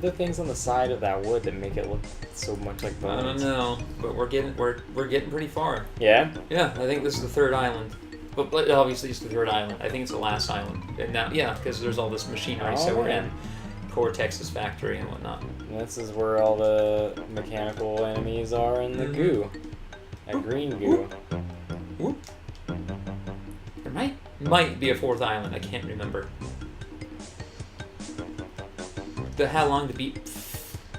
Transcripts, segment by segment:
the things on the side of that wood that make it look so much like bones? I don't know, but we're getting pretty far. Yeah? Yeah, I think this is the third island. But obviously it's the third island. I think it's the last island. And now, yeah, because there's all this machinery, so we're in Cortex's factory and whatnot. And this is where all the mechanical enemies are in the goo. That green goo. Whoop. There might be a fourth island. I can't remember. How long to beat?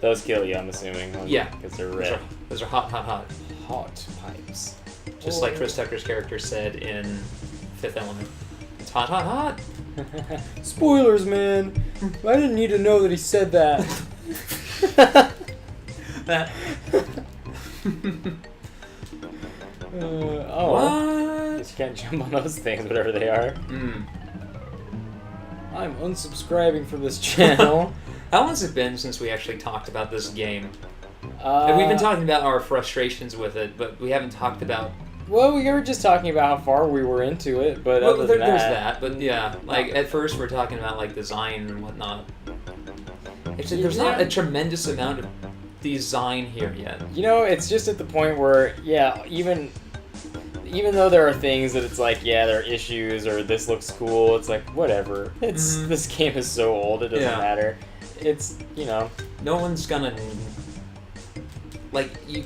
Those kill you, I'm assuming. Yeah. Because they're red. Those are hot. Hot pipes. Just like Chris Tucker's character said in Fifth Element. It's hot. Spoilers, man! I didn't need to know that he said that. What? You can't jump on those things, whatever they are. I'm unsubscribing from this channel. How long has it been since we actually talked about this game? We've been talking about our frustrations with it, but we haven't talked about... Well, we were just talking about how far we were into it, but other than there's that. But yeah, like at first we're talking about like design and whatnot. There's not a tremendous amount of design here yet. You know, it's just at the point where, yeah, even though there are things that it's like, yeah, there are issues or this looks cool, it's like, whatever. This game is so old, it doesn't matter. It's, you know. No one's gonna... Like, you...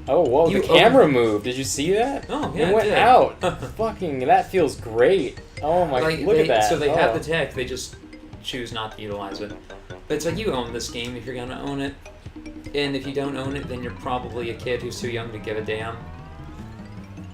Oh, whoa, the camera moved. Did you see that? Oh, yeah, it went out. Fucking, that feels great. Oh my, look at that. So they have the tech, they just choose not to utilize it. But it's like, you own this game if you're gonna own it. And if you don't own it, then you're probably a kid who's too young to give a damn.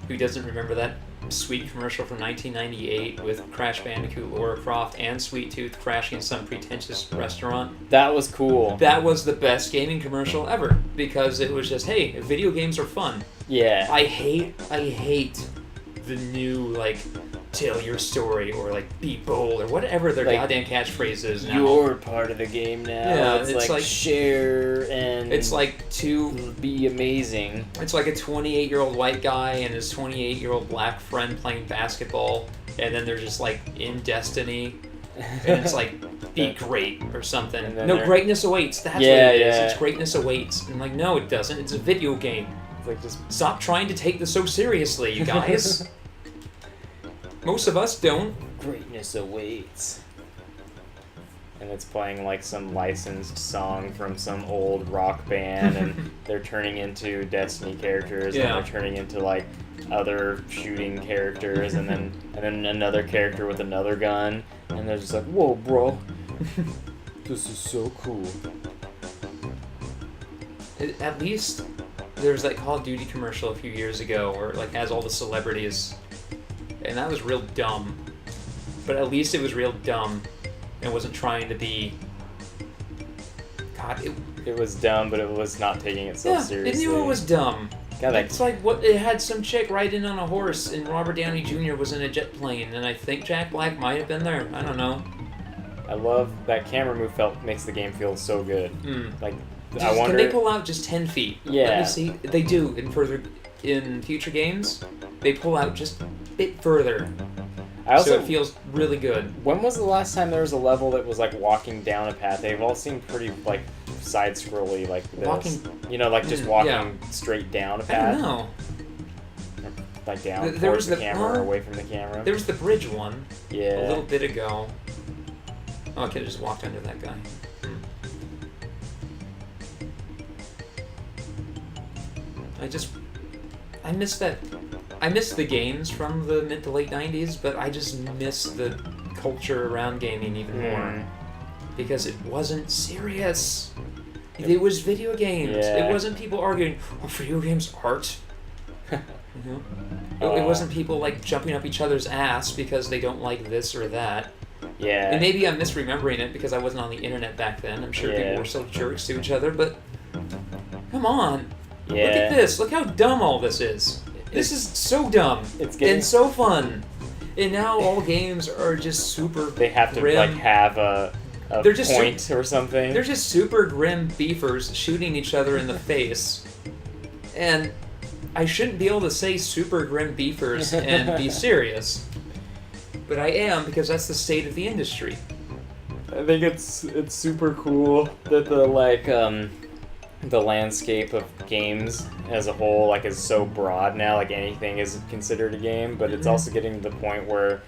Who doesn't remember that sweet commercial from 1998 with Crash Bandicoot, Lara Croft, and Sweet Tooth crashing some pretentious restaurant? That was cool. That was the best gaming commercial ever, because it was just, hey, video games are fun. Yeah. I hate the new, like, tell your story, or like, be bold, or whatever their goddamn catchphrase is now. You're part of the game now. Yeah, it's like share and... It's like be amazing. It's like a 28-year-old white guy and his 28-year-old black friend playing basketball, and then they're just like in Destiny, and it's like, be great or something. No, greatness awaits. That's what it is. It's greatness awaits. And like, no, it doesn't. It's a video game. It's like, just stop trying to take this so seriously, you guys. Most of us don't. Greatness awaits. And it's playing like some licensed song from some old rock band, and they're turning into Destiny characters, and they're turning into like other shooting characters, and then another character with another gun, and they're just like, whoa, bro, this is so cool. At least there's that Call of Duty commercial a few years ago, where it like has all the celebrities. And that was real dumb. But at least it was real dumb and wasn't trying to be... God, it was dumb, but it was not taking itself seriously. It knew it was dumb. God, it's like, what? It had some chick riding on a horse, and Robert Downey Jr. was in a jet plane, and I think Jack Black might have been there. I don't know. I love that camera move. Makes the game feel so good. Like, I wonder... Can they pull out just 10 feet? Yeah. Let me see. They do in future games. They pull out just a bit further. So it feels really good. When was the last time there was a level that was like walking down a path? They've all seemed pretty like side-scrolly, like this. Like just walking straight down a path. I don't know. Like down towards the camera or away from the camera. There was the bridge one. Yeah. A little bit ago. Oh, I could have just walked under that guy. I miss that. I miss the games from the mid to late 90s, but I just miss the culture around gaming even more. Because it wasn't serious. It was video games. Yeah. It wasn't people arguing, oh, video games art. It wasn't people like jumping up each other's ass because they don't like this or that. Yeah. And maybe I'm misremembering it because I wasn't on the internet back then. I'm sure people were so jerks to each other, but come on. Yeah. Look at this. Look how dumb all this is. This is so dumb. And so fun. And now all games are just super They have to grim. like have a point or something. They're just super grim beefers shooting each other in the face. And I shouldn't be able to say super grim beefers and be serious. But I am, because that's the state of the industry. I think it's super cool that the landscape of games as a whole like is so broad now. Like anything is considered a game, but it's also getting to the point where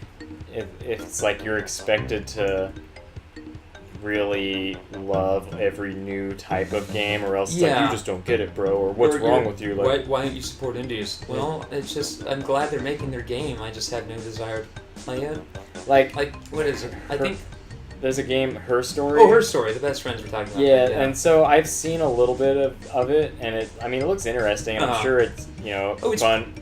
it's like you're expected to really love every new type of game, or else it's like you just don't get it, bro, or what's wrong with you? Like, why don't you support indies? Well, it's just I'm glad they're making their game. I just have no desire to play it. Like what is it? I think there's a game, Her Story. Oh, Her Story, the best friends we're talking about. Yeah, and so I've seen a little bit of it, and it looks interesting, and I'm sure it's fun.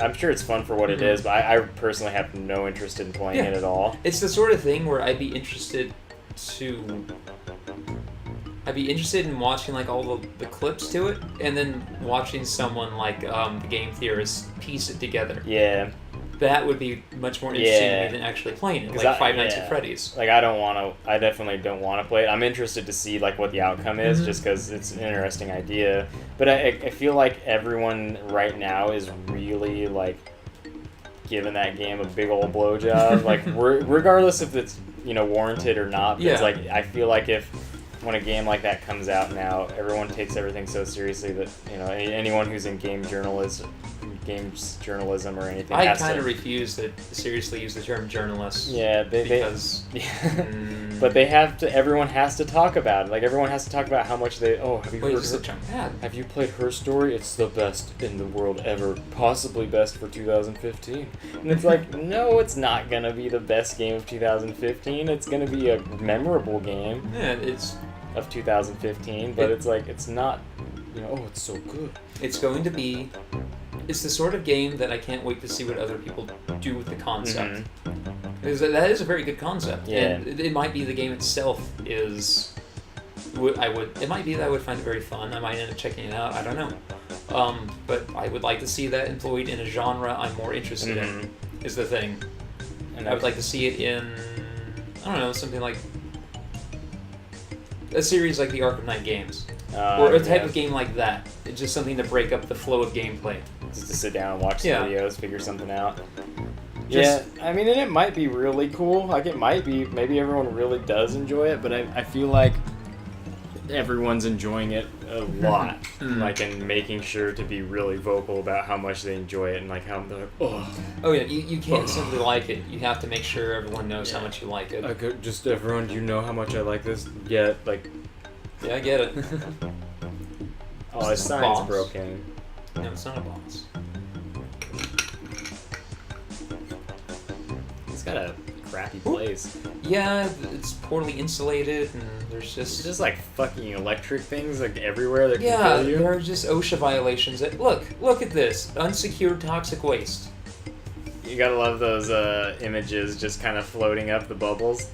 I'm sure it's fun for what it is, but I personally have no interest in playing it at all. It's the sort of thing where I'd be interested in watching like all the clips to it, and then watching someone like the game theorists piece it together. Yeah. That would be much more interesting to me than actually playing it, like Five Nights at Freddy's. Like I definitely don't want to play it. I'm interested to see like what the outcome is, just because it's an interesting idea. But I feel like everyone right now is really like giving that game a big old blowjob, like regardless if it's warranted or not. It's like I feel like when a game like that comes out now, everyone takes everything so seriously that anyone who's in games journalism or anything. I kind of refuse to seriously use the term journalist. Yeah, because but they have to. Everyone has to talk about it. Like everyone has to talk about how much they. Oh, have you heard? Have you played Her Story? It's the best in the world ever. Possibly best for 2015. And it's like, no, it's not gonna be the best game of 2015. It's gonna be a memorable game. Yeah, it's of 2015, but it's like it's not. Oh, it's so good. It's going to be. It's the sort of game that I can't wait to see what other people do with the concept. Because that is a very good concept. Yeah. And it might be the game itself is... It might be that I would find it very fun. I might end up checking it out. I don't know. But I would like to see that employed in a genre I'm more interested in, is the thing. And I would like to see it in... I don't know, something like... a series like the Arkham Knight games. Or a type of game like that. It's just something to break up the flow of gameplay. Just to sit down and watch some videos, figure something out. And it might be really cool. Like, it might be. Maybe everyone really does enjoy it, but I feel like everyone's enjoying it a lot. Like, and making sure to be really vocal about how much they enjoy it and, like, how they're like, oh, yeah, you can't simply like it. You have to make sure everyone knows how much you like it. Just everyone, do you know how much I like this? Yeah, like... Yeah, I get it. Oh, his sign's broken. No, it's not a boss. It's got a crappy place. Yeah, it's poorly insulated, and there's just like fucking electric things like everywhere that can kill you. Yeah, there are just OSHA violations. Look at this. Unsecured toxic waste. You gotta love those images just kind of floating up the bubbles.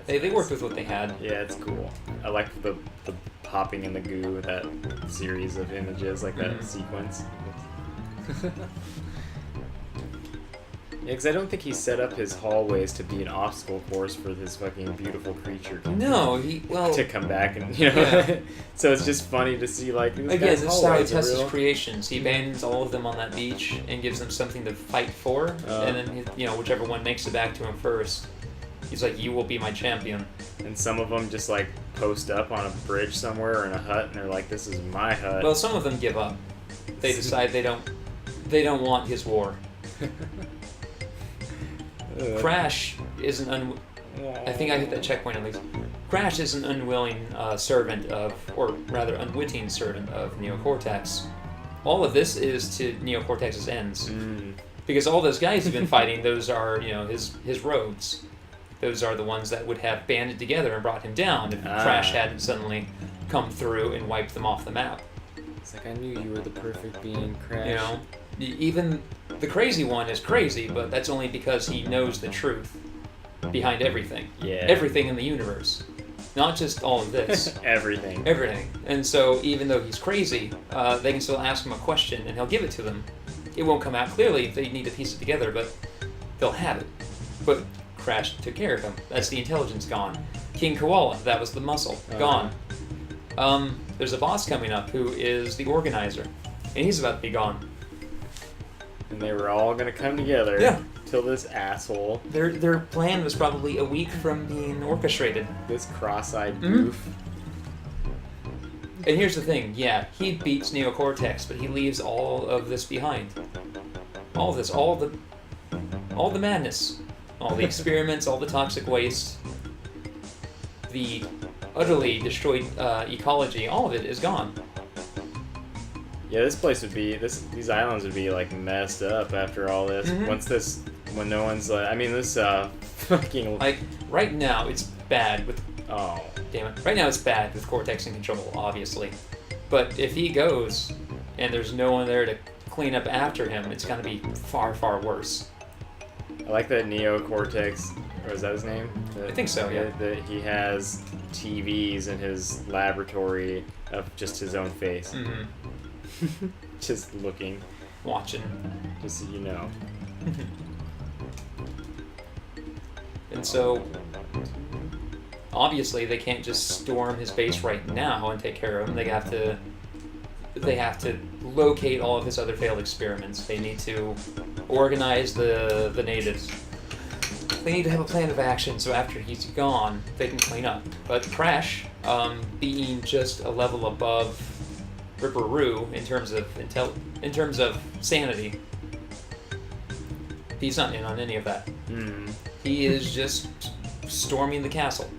They worked with what they had. Yeah, it's cool. I like the popping in the goo, that series of images, like that sequence. Yeah, because I don't think he set up his hallways to be an obstacle course for this fucking beautiful creature. To come back and so it's just funny to see like again, this is how he tests his creations. He abandons all of them on that beach and gives them something to fight for, and then whichever one makes it back to him first. He's like, you will be my champion. And some of them just like post up on a bridge somewhere or in a hut, and they're like, this is my hut. Well, some of them give up. They decide they don't want his war. Crash is I think I hit that checkpoint at least. Crash is an unwilling servant of, or rather unwitting servant of Neocortex. All of this is to Neocortex's ends. Because all those guys he's been fighting, those are, his rogues. Those are the ones that would have banded together and brought him down if Crash hadn't suddenly come through and wiped them off the map. It's like, I knew you were the perfect being, Crash. Even the crazy one is crazy, but that's only because he knows the truth behind everything. Yeah. Everything in the universe. Not just all of this. Everything. And so even though he's crazy, they can still ask him a question and he'll give it to them. It won't come out clearly if they need to piece it together, but they'll have it. But Crash took care of him. That's the intelligence gone. King Koala, that was the muscle, gone. There's a boss coming up who is the organizer, and he's about to be gone. And they were all gonna come together. Yeah. Till this asshole. Their plan was probably a week from being orchestrated. This cross-eyed goof. And here's the thing, yeah, he beats Neocortex, but he leaves all of this behind. All of this, all the madness, all the experiments, all the toxic waste, the utterly destroyed ecology, all of it is gone. Yeah, this place would be, these islands would be like messed up after all this. When no one's this fucking... Like, right now it's bad with... Oh. Damn it. Right now it's bad with Cortex in control, obviously. But if he goes, and there's no one there to clean up after him, it's gonna be far, far worse. I like that Neocortex, or is that his name? I think so, yeah. That he has TVs in his laboratory of just his own face. Mm-hmm. Just looking. Watching. Just so you know. And so, obviously, they can't just storm his base right now and take care of him. They have to locate all of his other failed experiments. They need to organize the natives. They need to have a plan of action so after he's gone, they can clean up. But Crash, being just a level above Ripperoo in terms of sanity, he's not in on any of that. He is just storming the castle.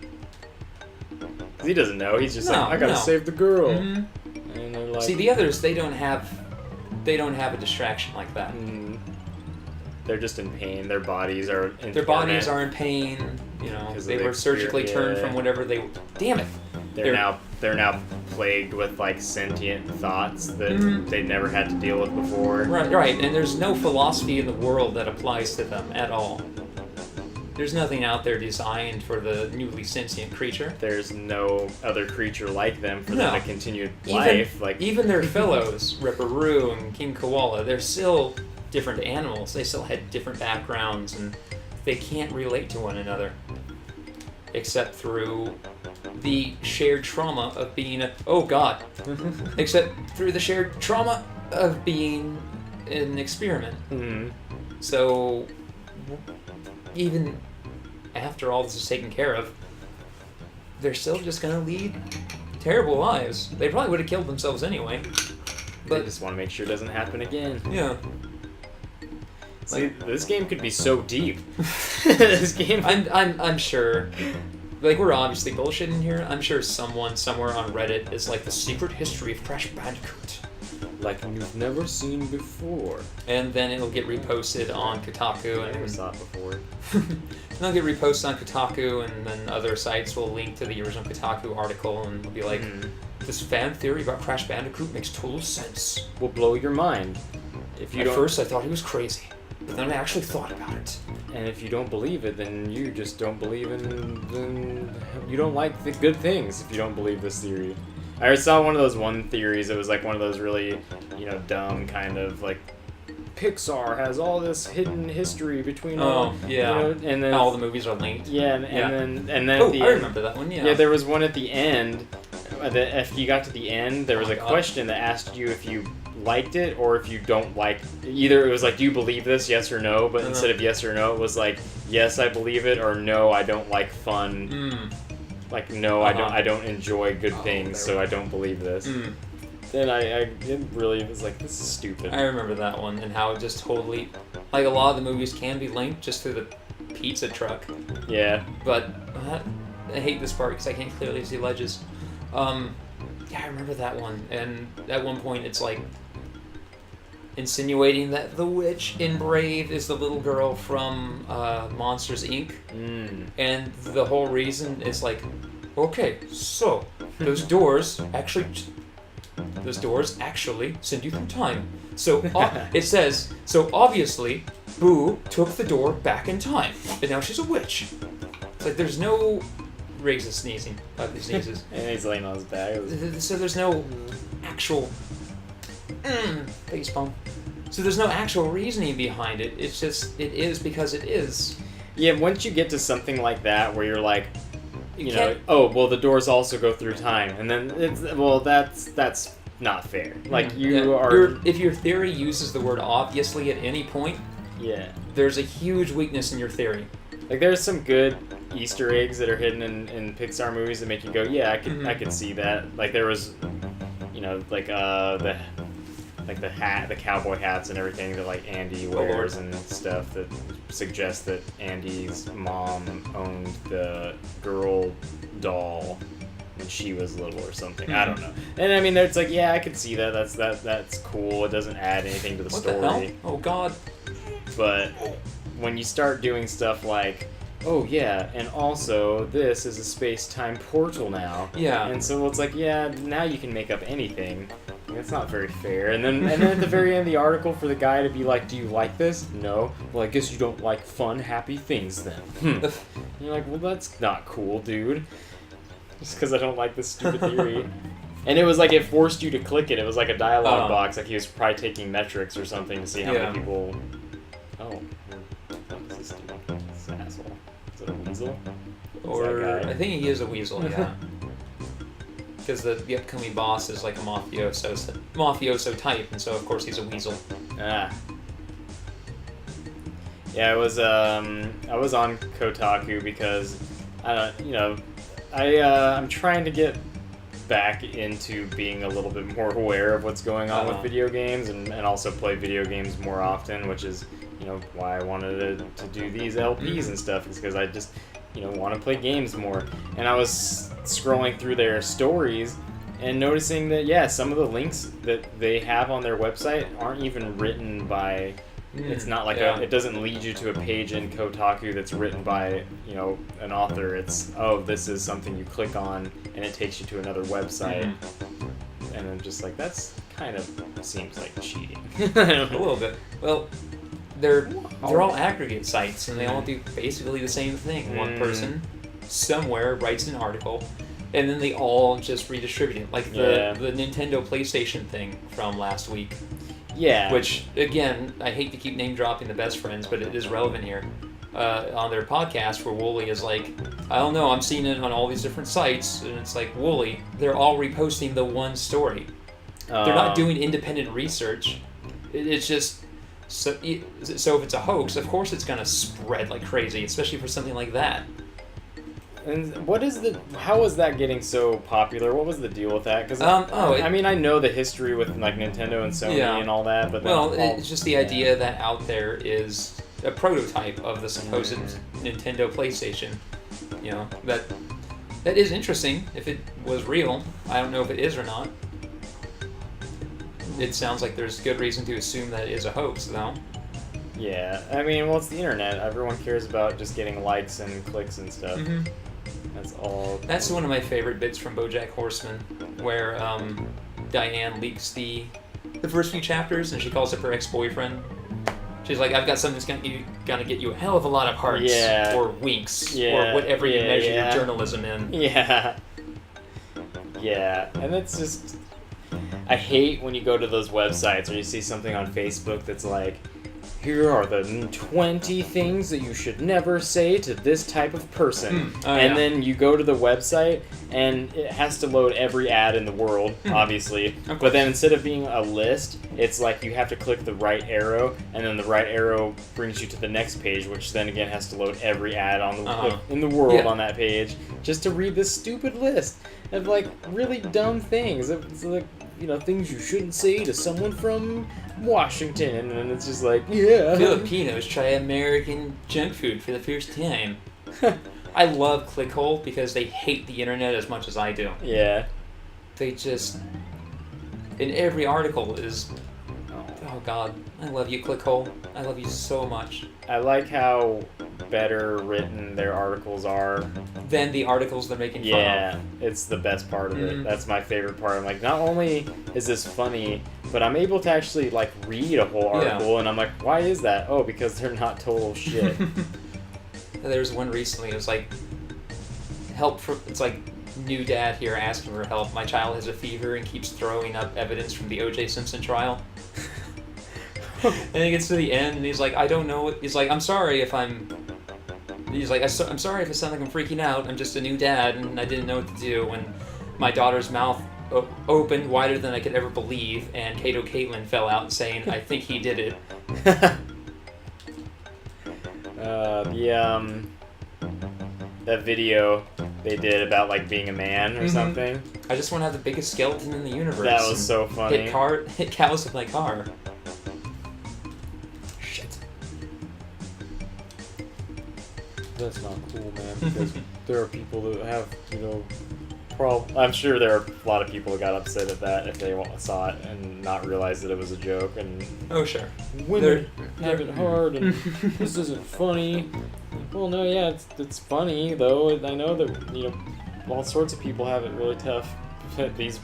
He doesn't know. He's just I gotta save the girl. Mm-hmm. And they're like, see, the others, they don't have a distraction like that. They're just in pain. Their bodies are in in pain. You know, they were surgically turned from whatever they. Damn it! They're now plagued with like sentient thoughts that they never had to deal with before. Right, and there's no philosophy in the world that applies to them at all. There's nothing out there designed for the newly sentient creature. There's no other creature like them for them to continue life. Even their fellows, Ripperoo and King Koala, they're still different animals. They still had different backgrounds, and they can't relate to one another, except through the shared trauma of being except through the shared trauma of being an experiment. So even after all this is taken care of, they're still just gonna lead terrible lives. They probably would have killed themselves anyway. But they just want to make sure it doesn't happen again. Yeah. See, this game could be so deep. This game. I'm sure. Like, we're obviously bullshitting here. I'm sure someone somewhere on Reddit is like, the secret history of Crash Bandicoot. Like you've never seen before. And then it'll get reposted on Kotaku. I never saw it before. It'll get reposted on Kotaku, and then other sites will link to the original Kotaku article, and it'll be like, this fan theory about Crash Bandicoot makes total sense. Will blow your mind. At first, I thought he was crazy, but then I actually thought about it. And if you don't believe it, then you just don't believe in you don't like the good things if you don't believe this theory. I saw one of those theories. It was like one of those really, dumb kind of like, Pixar has all this hidden history between all. And then all the movies are linked. Yeah, and then I remember that one. Yeah, there was one at the end. If you got to the end, there was a question that asked you if you liked it or if you don't like. Either it was like, do you believe this? Yes or no. But instead of yes or no, it was like, yes, I believe it, or no, I don't like fun. Like, no, I don't enjoy good things, so I don't believe this. Then it really was like, this is stupid. I remember that one, and how it just totally, like, a lot of the movies can be linked just through the pizza truck. Yeah. But I hate this part because I can't clearly see ledges. Yeah, I remember that one, and at one point it's like insinuating that the witch in Brave is the little girl from Monsters, Inc. And the whole reason is like, okay, so those doors actually send you through time. So it says, so obviously Boo took the door back in time, and now she's a witch. It's like, there's no... Riggs is sneezing. He sneezes. And he's laying on his back. So there's no actual... facepalm. So there's no actual reasoning behind it. It's just, it is because it is. Yeah, once you get to something like that where you're like, the doors also go through time. And then it's, that's not fair. Like, you are... If your theory uses the word obviously at any point, there's a huge weakness in your theory. Like, there's some good Easter eggs that are hidden in Pixar movies that make you go, yeah, I could see that. Like, there was, you know, like, the cowboy hats and everything that, like, Andy wears and stuff that suggests that Andy's mom owned the girl doll when she was little or something. I don't know. And I mean, it's like, yeah, I could see that. That's cool. It doesn't add anything to the story. What the hell? Oh, God. But when you start doing stuff like, oh yeah, and also this is a space-time portal now. Yeah. And so it's like, yeah, now you can make up anything. It's not very fair. And then at the very end of the article, for the guy to be like, do you like this? No. Well, I guess you don't like fun, happy things then. And you're like, well, that's not cool, dude. Just because I don't like this stupid theory. And it was like, it forced you to click it. It was like a dialogue box. Like he was probably taking metrics or something to see how many people... Oh. What is this dude? This asshole. Is it a weasel? Or, I think he is a weasel, yeah. Because the upcoming boss is like a mafioso type, and so of course he's a weasel. Ah. Yeah, I was on Kotaku because, I'm trying to get back into being a little bit more aware of what's going on with video games and also play video games more often, which is, why I wanted to do these LPs and stuff, is because I just, want to play games more. And I was scrolling through their stories and noticing that, some of the links that they have on their website aren't even written by... It's not like it doesn't lead you to a page in Kotaku that's written by, an author. It's, this is something you click on and it takes you to another website. And I'm just like, that's kind of seems like cheating. A little bit. Well, they're all aggregate sites and they all do basically the same thing. One person somewhere writes an article and then they all just redistribute it. Like the Nintendo PlayStation thing from last week. Yeah. Which, again, I hate to keep name-dropping the best friends, but it is relevant here. On their podcast, where Wooly is like, I don't know, I'm seeing it on all these different sites, and it's like, Wooly, they're all reposting the one story. They're not doing independent research. It's just... So if it's a hoax, of course it's going to spread like crazy, especially for something like that. And how was that getting so popular? What was the deal with that? Because I know the history with like Nintendo and Sony and all that, but it's just the idea that out there is a prototype of the supposed Nintendo PlayStation. That is interesting. If it was real, I don't know if it is or not. It sounds like there's good reason to assume that it is a hoax, though. Yeah, I mean, well, it's the internet. Everyone cares about just getting likes and clicks and stuff. That's all. That's one of my favorite bits from BoJack Horseman, where Diane leaks the first few chapters, and she calls up her ex-boyfriend. She's like, "I've got something that's gonna get you a hell of a lot of hearts, or winks, or whatever you measure your journalism in." Yeah, and it's just, I hate when you go to those websites or you see something on Facebook that's like, here are the 20 things that you should never say to this type of person. Then you go to the website, and it has to load every ad in the world, obviously. But then instead of being a list, it's like you have to click the right arrow, and then the right arrow brings you to the next page, which then again has to load every ad on in the world on that page, just to read this stupid list of like really dumb things. It's like, things you shouldn't say to someone from Washington, and it's just like, Filipinos try American junk food for the first time. I love Clickhole because they hate the internet as much as I do. Yeah. They just, in every article is, oh God, I love you, Clickhole. I love you so much. I like how better written their articles are than the articles they're making fun of. Yeah, it's the best part of it. That's my favorite part. I'm like, not only is this funny, but I'm able to actually like read a whole article, and I'm like, why is that? Oh, because they're not total shit. There was one recently. It was like, it's like, new dad here asking for help. My child has a fever and keeps throwing up evidence from the O.J. Simpson trial. And he gets to the end, and he's like, I don't know. He's like, I'm sorry if I'm sorry if it sounds like I'm freaking out. I'm just a new dad, and I didn't know what to do when my daughter's mouth opened wider than I could ever believe, and Kato Caitlin fell out saying, "I think he did it." That video they did about like being a man or something. I just want to have the biggest skeleton in the universe. That was so funny. Hit cows with my car. Shit. That's not cool, man. Because there are people that have, I'm sure there are a lot of people who got upset at that if they saw it and not realize that it was a joke. And oh, sure. Women have it hard, and this isn't funny. Well, no, yeah, it's funny though. I know that all sorts of people have it really tough. These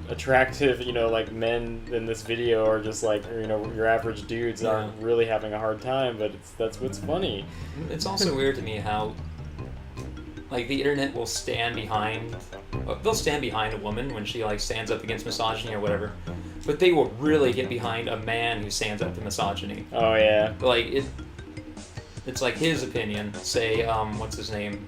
attractive, like men in this video are just like, your average dudes aren't really having a hard time, but that's what's funny. It's also weird to me how, like, the internet will stand behind. They'll stand behind a woman when she stands up against misogyny or whatever, but they will really get behind a man who stands up to misogyny. Oh yeah. It's like his opinion. Say, what's his name?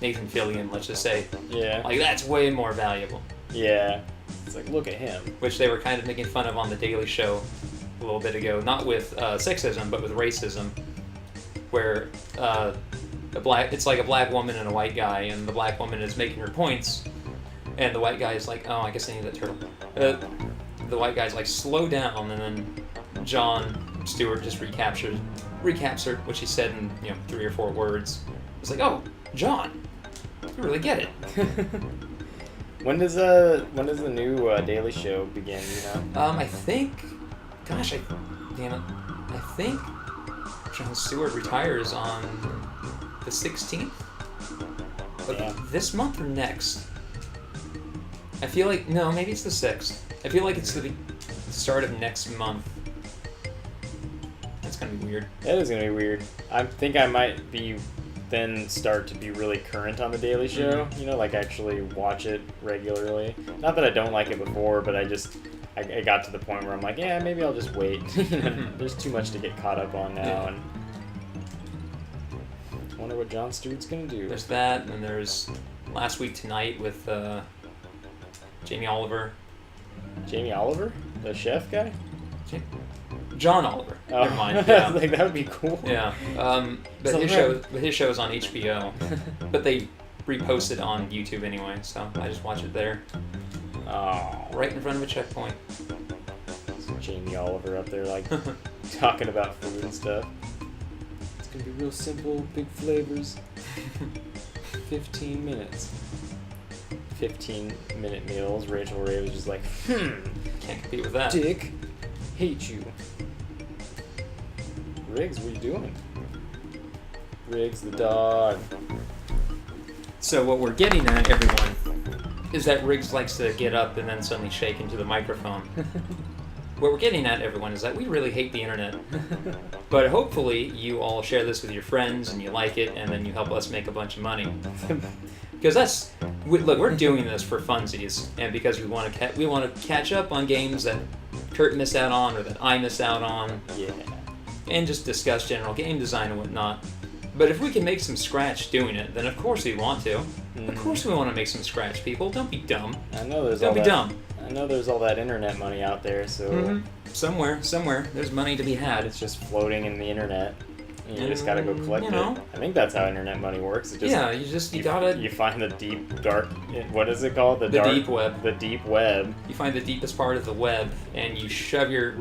Nathan Fillion, let's just say. Yeah. Like, that's way more valuable. Yeah. It's like, look at him. Which they were kind of making fun of on The Daily Show a little bit ago. Not with sexism, but with racism. Where it's like a black woman and a white guy, and the black woman is making her points, and the white guy is like, oh, I guess I need that turtle. The white guy's like, slow down, and then Jon Stewart just recaps her, what she said in 3 or 4 words. It's like, oh, Jon, you really get it. When does the new Daily Show begin? I think, gosh, damn it, I think Jon Stewart retires on the 16th of this month or next. I feel like maybe it's the 6th. I feel like it's the start of next month. That's gonna be weird. That is gonna be weird. I think I might then start to be really current on the Daily Show. Like actually watch it regularly. Not that I don't like it before, but I got to the point where I'm like, yeah, maybe I'll just wait. There's too much to get caught up on now, and I wonder what Jon Stewart's gonna do. There's that, and then there's Last Week Tonight with Jamie Oliver. Jamie Oliver, the chef guy. John Oliver. Oh, never mind. Yeah. Like that would be cool. Yeah. But his show is on HBO, but they repost it on YouTube anyway, so I just watch it there. Oh. Right in front of a checkpoint. Jamie Oliver up there talking about food and stuff. It's gonna be real simple, big flavors. 15 minutes. 15-minute meals. Rachel Ray was just like, Can't compete with that. Dick, hate you. Riggs, what are you doing? Riggs the dog. So what we're getting at, everyone, is that Riggs likes to get up and then suddenly shake into the microphone. What we're getting at, everyone, is that we really hate the internet. But hopefully you all share this with your friends and you like it, and then you help us make a bunch of money. Because look, we're doing this for funsies, and because we want to catch up on games that Kurt missed out on or that I missed out on. Yeah. And just discuss general game design and whatnot. But if we can make some scratch doing it, then of course we want to. Of course we want to make some scratch, people. Don't be dumb. I know there's dumb. I know there's all that internet money out there, so somewhere there's money to be had. It's just floating in the internet. And you just gotta go collect it. I think that's how internet money works. You find the deep, dark, what is it called? The deep web. The deep web. You find the deepest part of the web, and you shove your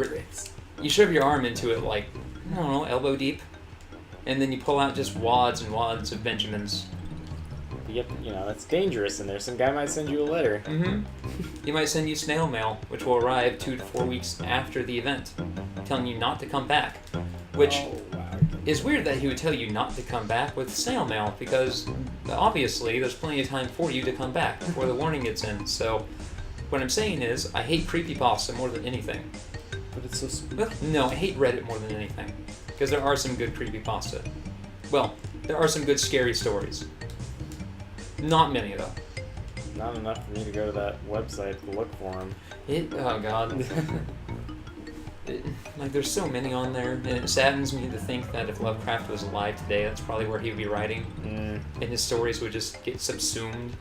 arm into it like, I don't know, elbow deep, and then you pull out just wads and wads of Benjamins. Yep, that's dangerous in there. Some guy might send you a letter. He might send you snail mail, which will arrive 2 to 4 weeks after the event, telling you not to come back. Which is weird that he would tell you not to come back with snail mail, because obviously there's plenty of time for you to come back before the warning gets in. So what I'm saying is, I hate creepypasta more than anything. But it's so spooky. No, I hate Reddit more than anything, because there are some good creepypasta. Well, there are some good scary stories. Not many, though. Not enough for me to go to that website to look for them. Oh, God. There's so many on there, and it saddens me to think that if Lovecraft was alive today, that's probably where he would be writing, and his stories would just get subsumed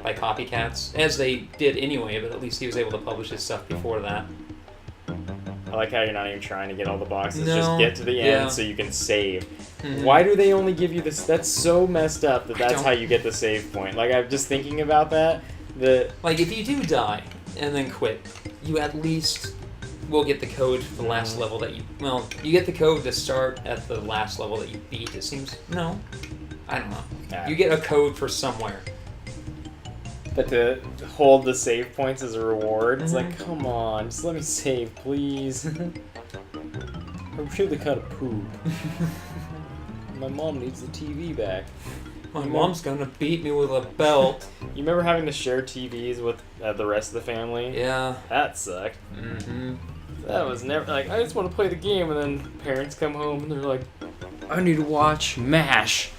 by copycats, as they did anyway, but at least he was able to publish his stuff before that. I like how you're not even trying to get all the boxes. No. Just get to the end so you can save. Why do they only give you this? That's so messed up that's how you get the save point. Like, I'm just thinking about that. Like, if you do die and then quit, you at least will get the code for the last level that you... Well, you get the code to start at the last level that you beat, it seems. No. I don't know. Yeah. You get a code for somewhere. But to hold the save points as a reward, it's like, come on, just let me save, please. I really gotta poop. My mom needs the TV back. My mom's gonna beat me with a belt. You remember having to share TVs with the rest of the family? Yeah. That sucked. Mm-hmm. That was never, like, I just want to play the game, and then parents come home and they're like, I need to watch MASH.